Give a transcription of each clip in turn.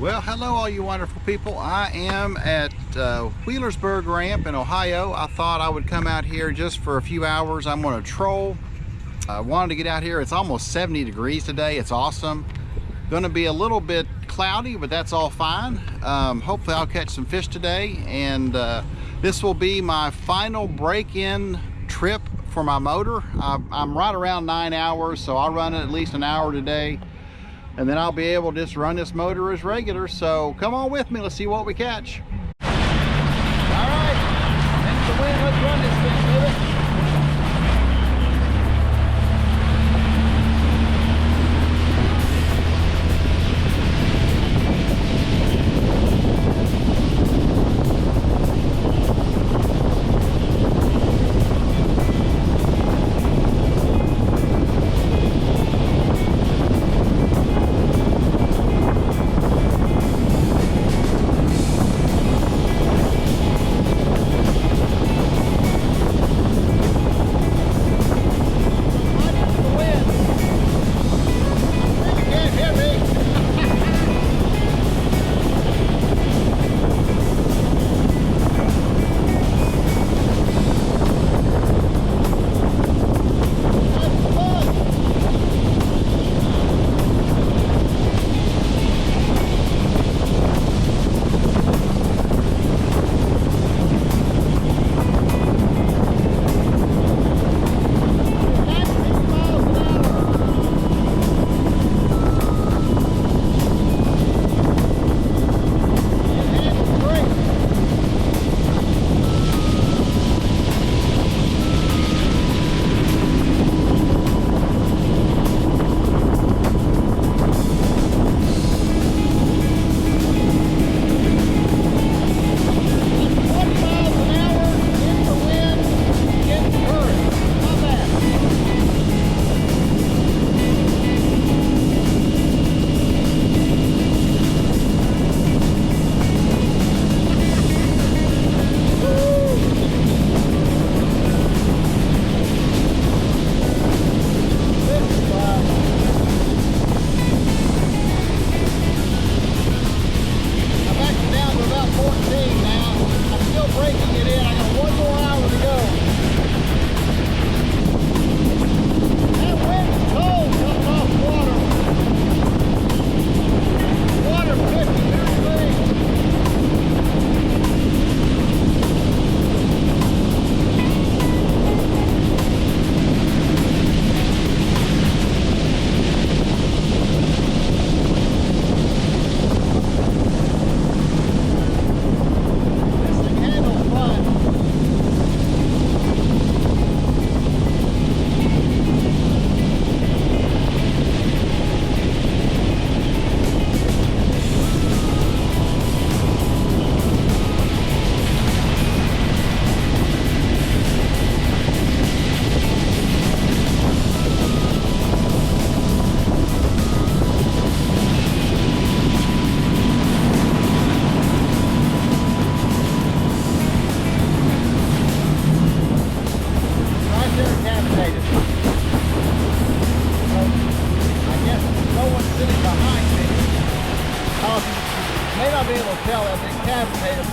Well, hello all you wonderful people. I am at Wheelersburg Ramp in Ohio. I thought I would come out here just for a few hours. I'm going to troll. I wanted to get out here. It's almost 70 degrees today. It's awesome. Going to be a little bit cloudy, but that's all fine. Hopefully I'll catch some fish today, and this will be my final break-in trip for my motor. I'm right around 9 hours, so I'll run it at least an hour today, and then I'll be able to just run this motor as regular. So come on with me, let's see what we catch. All right, into the wind, let's run this thing with it.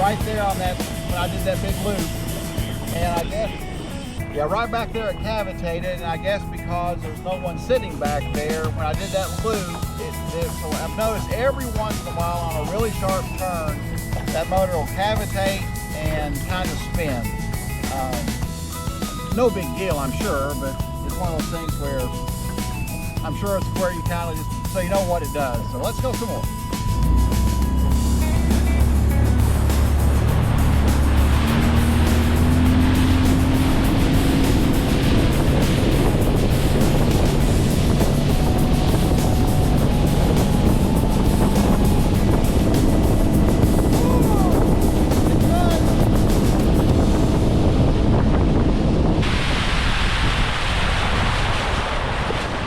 Right there on that, when I did that big loop, and I guess, yeah, right back there it cavitated, and I guess because there's no one sitting back there, when I did that loop, so I've noticed every once in a while on a really sharp turn, that motor will cavitate and kind of spin. No big deal, I'm sure, but it's one of those things where I'm sure it's where you kind of just, so you know what it does. So let's go some more.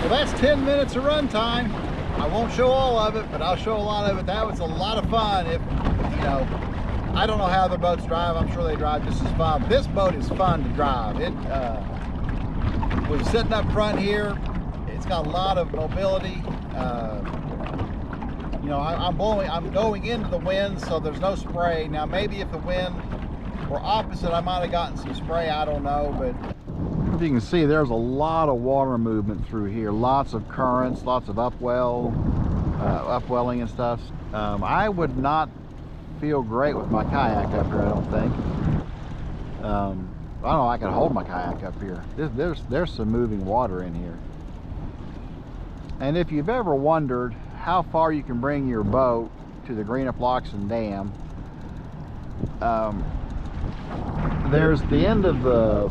Well, that's 10 minutes of run time. I won't show all of it, but I'll show a lot of it. That was a lot of fun. If, you know, I don't know how other boats drive. I'm sure they drive just as fun. This boat is fun to drive. It was sitting up front here. It's got a lot of mobility. you know, I'm going into the wind, so there's no spray. Now maybe if the wind were opposite, I might have gotten some spray, I don't know. But if you can see, there's a lot of water movement through here, lots of currents, lots of upwelling and stuff. I would not feel great with my kayak up here, I don't think. I don't know, I can hold my kayak up here. There's some moving water in here. And if you've ever wondered how far you can bring your boat to the Greenup Locks and Dam, there's the end of the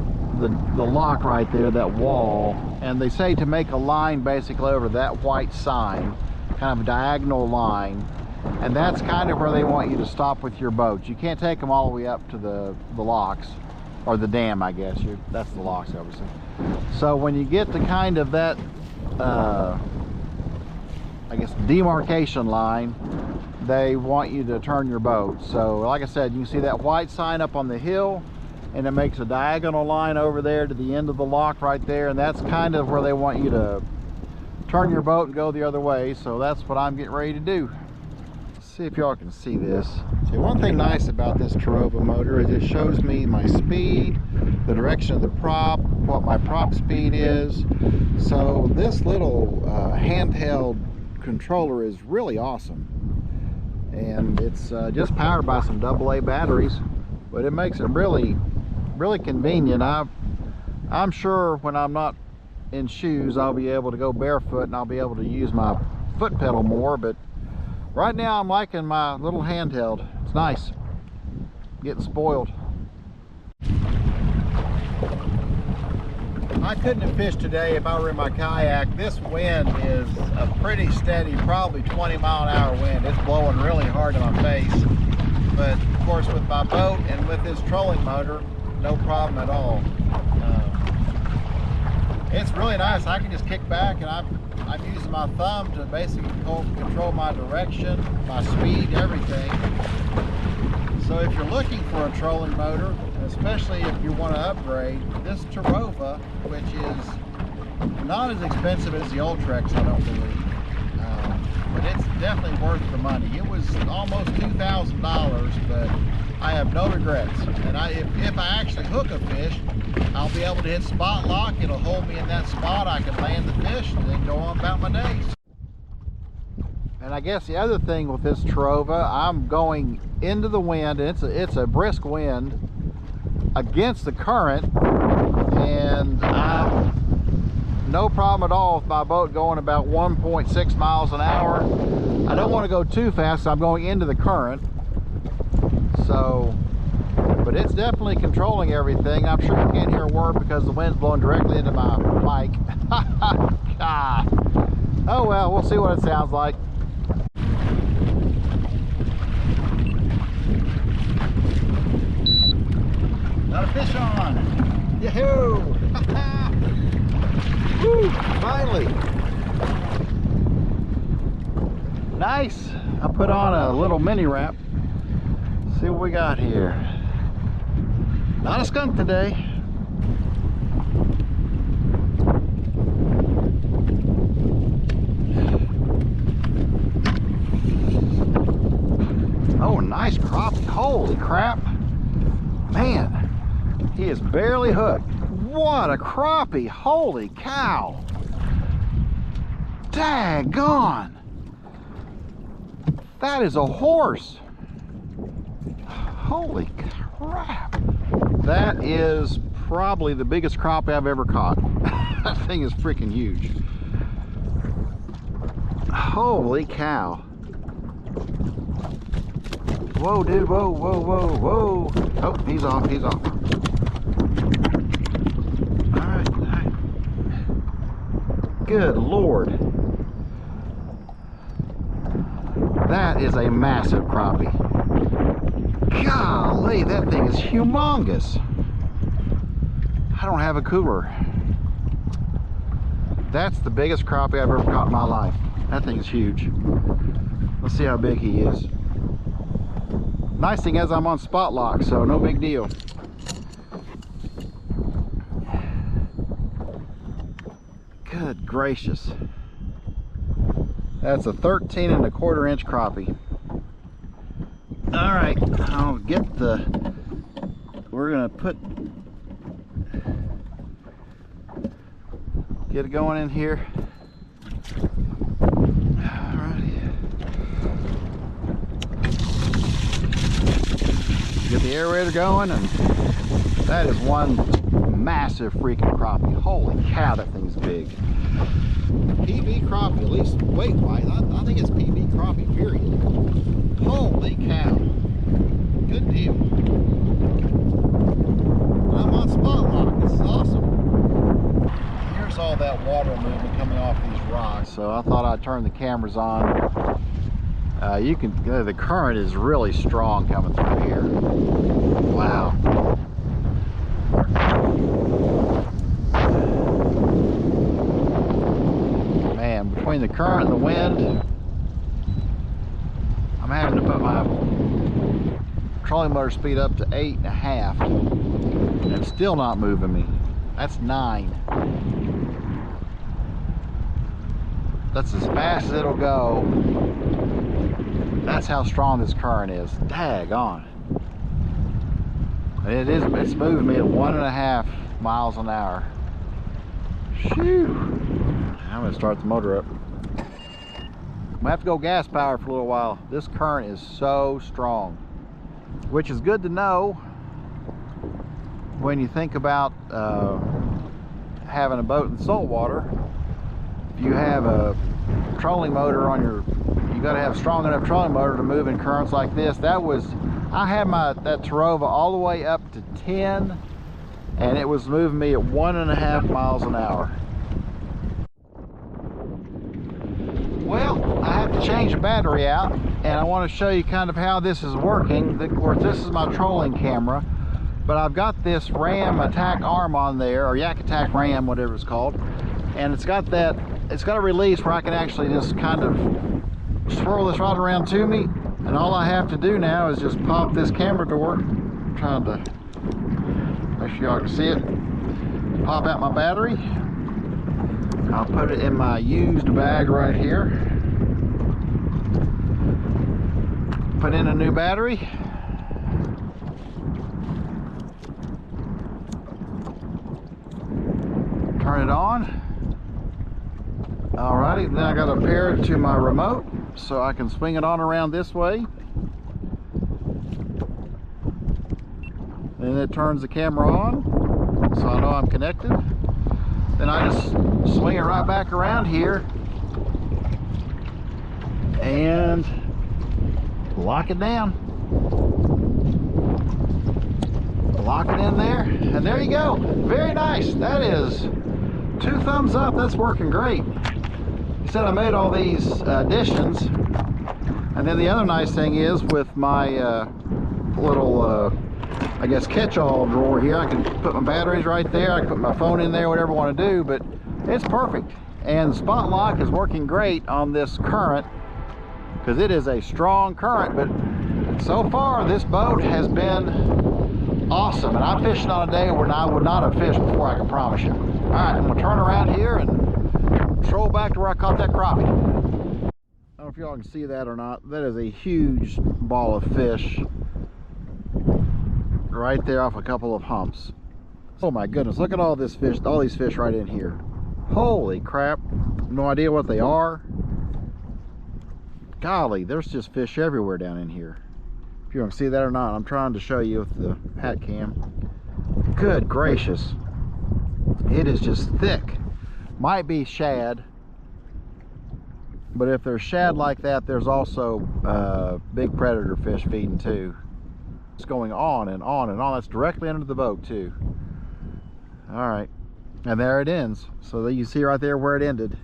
lock right there, that wall, and they say to make a line basically over that white sign, kind of a diagonal line, and that's kind of where they want you to stop with your boats. You can't take them all the way up to the locks, or the dam, I guess. That's the locks, obviously. So when you get to kind of that I guess demarcation line, they want you to turn your boat. So like I said, you can see that white sign up on the hill, and it makes a diagonal line over there to the end of the lock right there, and that's kind of where they want you to turn your boat and go the other way. So that's what I'm getting ready to do. Let's see if y'all can see this. See, one thing nice about this Terrova motor is it shows me my speed, the direction of the prop, what my prop speed is. So this little handheld controller is really awesome, and it's just powered by some AA batteries, but it makes it really convenient. I'm sure when I'm not in shoes I'll be able to go barefoot and I'll be able to use my foot pedal more, but right now I'm liking my little handheld. It's nice. Getting spoiled. I couldn't have fished today if I were in my kayak. This wind is a pretty steady, probably 20-mile-an-hour wind. It's blowing really hard in my face. But of course with my boat and with this trolling motor, no problem at all. It's really nice. I can just kick back, and I'm using my thumb to basically control my direction, my speed, everything. So if you're looking for a trolling motor, especially if you want to upgrade, this Terrova, which is not as expensive as the old Treks, I don't believe, but it's definitely worth the money. It was almost $2,000, but I have no regrets. And if I actually hook a fish, I'll be able to hit spot lock. It'll hold me in that spot. I can land the fish and then go on about my days. And I guess the other thing with this Terrova, I'm going into the wind, and it's a brisk wind against the current, and no problem at all with my boat going about 1.6 miles an hour. I don't want to go too fast, so I'm going into the current. So, but it's definitely controlling everything. I'm sure you can't hear a word because the wind's blowing directly into my mic. God. Oh well, we'll see what it sounds like. Got a fish on! Yahoo! Woo! Finally! Nice! I put on a little mini wrap. See what we got here. Not a skunk today. Oh, nice crappie. Holy crap. Man. He is barely hooked. What a crappie! Holy cow! Daggone! That is a horse! Holy crap! That is probably the biggest crappie I've ever caught. That thing is freaking huge. Holy cow! Whoa, dude! Whoa, whoa, whoa, whoa! Oh, he's off. He's off. Good Lord. That is a massive crappie. Golly, that thing is humongous. I don't have a cooler. That's the biggest crappie I've ever caught in my life. That thing is huge. Let's see how big he is. Nice thing is I'm on spot lock, so no big deal. Good gracious. That's a 13 1/4 inch crappie. All right, I'll get the, we're gonna get it going in here. All right. Get the aerator going, and that is one massive freaking crappie. Holy cow, that thing's big. PB crappie, at least weight-wise. I think it's PB crappie, period. Holy cow. Good deal. I'm on spot lock. This is awesome. Here's all that water movement coming off these rocks. So I thought I'd turn the cameras on. You can, the current is really strong coming through here. Wow. Man, between the current and the wind, I'm having to put my trolling motor speed up to 8.5, and it's still not moving me. That's 9. That's as fast as it'll go. That's how strong this current is. Daggone. It's moving me at 1.5 miles an hour. Shoo. I'm gonna start the motor up. I'm gonna have to go gas power for a little while. This current is so strong, which is good to know when you think about having a boat in salt water. If you have a trolling motor on your, you got to have a strong enough trolling motor to move in currents like this. I had that Terrova all the way up to 10, and it was moving me at 1.5 miles an hour. Well, I have to change the battery out, and I want to show you kind of how this is working. Of course, this is my trolling camera, but I've got this Ram attack arm on there, or Yak Attack Ram, whatever it's called, and it's got a release where I can actually just kind of swirl this rod around to me, and all I have to do now is just pop this camera door. I'm trying to make sure y'all can see it. Pop out my battery. I'll put it in my used bag right here. Put in a new battery. Turn it on. Alrighty, then I got to pair it to my remote so I can swing it on around this way. Then it turns the camera on, so I know I'm connected. Then I just swing it right back around here and lock it down. Lock it in there, and there you go. Very nice. That is 2 thumbs up. That's working great. He said I made all these additions, and then the other nice thing is with my little I guess catch-all drawer here, I can put my batteries right there, I can put my phone in there, whatever I want to do, but it's perfect. And the spot lock is working great on this current because it is a strong current, but so far this boat has been awesome, and I'm fishing on a day when I would not have fished before, I can promise you. All right, I'm gonna turn around here and troll back to where I caught that crappie. I don't know if y'all can see that or not. That is a huge ball of fish right there off a couple of humps. Oh my goodness, look at all this fish, all these fish right in here. Holy crap, no idea what they are. Golly, there's just fish everywhere down in here. If you want to see that or not, I'm trying to show you with the hat cam. Good gracious, it is just thick. Might be shad, but if there's shad like that, there's also big predator fish feeding too. It's going on and on and on. That's directly under the boat too. All right, and there it ends. So you see right there where it ended.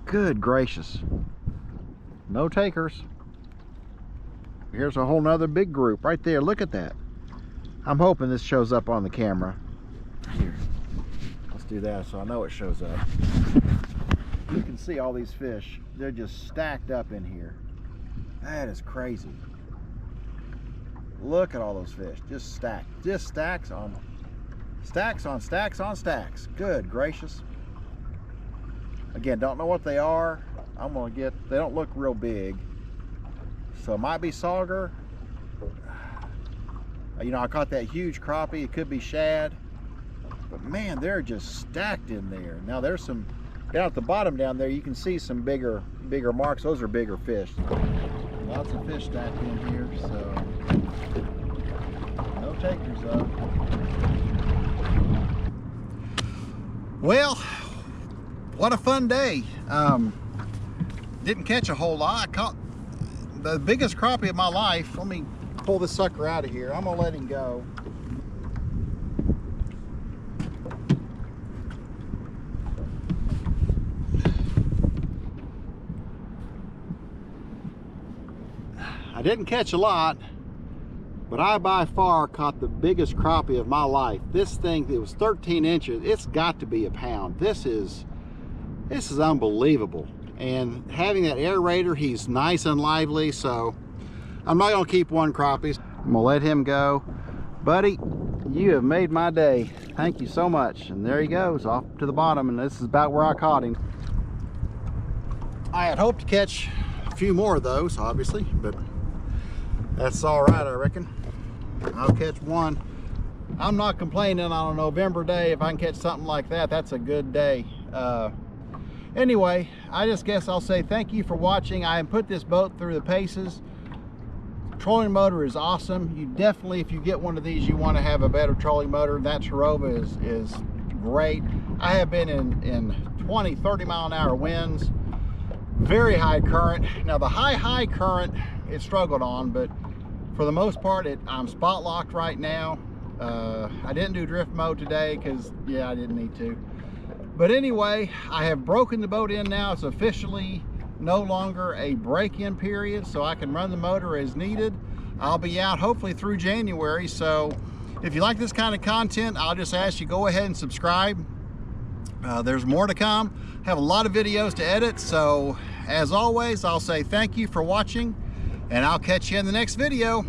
Good gracious, no takers. Here's a whole nother big group right there. Look at that. I'm hoping this shows up on the camera. Here, let's do that so I know it shows up. You can see all these fish. They're just stacked up in here. That is crazy. Look at all those fish, just stacked, just stacks on stacks on stacks on stacks. Good gracious. Again, don't know what they are. I'm gonna get, they don't look real big. So it might be sauger. You know, I caught that huge crappie. It could be shad. But man, they're just stacked in there. Now there's some, down at the bottom down there, you can see some bigger marks. Those are bigger fish. Lots of fish stacked in here, so no takers though. Well, what a fun day. Didn't catch a whole lot. I caught the biggest crappie of my life. Let me pull this sucker out of here. I'm gonna let him go. I didn't catch a lot, but I by far caught the biggest crappie of my life. This thing, it was 13 inches. It's got to be a pound. This is unbelievable. And having that aerator, he's nice and lively, so I'm not gonna keep one crappie. I'm gonna let him go. Buddy, you have made my day. Thank you so much. And there he goes, off to the bottom, and this is about where I caught him. I had hoped to catch a few more of those, obviously, but that's all right, I reckon. I'll catch one. I'm not complaining on a November day. If I can catch something like that, that's a good day. Anyway, I just guess I'll say thank you for watching. I have put this boat through the paces. Trolling motor is awesome. You definitely, if you get one of these, you want to have a better trolling motor. That Terrova is great. I have been in 20, 30 mile an hour winds, very high current. Now the high current, it struggled on, but for the most part, I'm spot locked right now. I didn't do drift mode today because, yeah, I didn't need to. But anyway, I have broken the boat in now. It's officially no longer a break-in period, so I can run the motor as needed. I'll be out hopefully through January, so if you like this kind of content, I'll just ask you go ahead and subscribe. There's more to come. I have a lot of videos to edit, so as always, I'll say thank you for watching, and I'll catch you in the next video.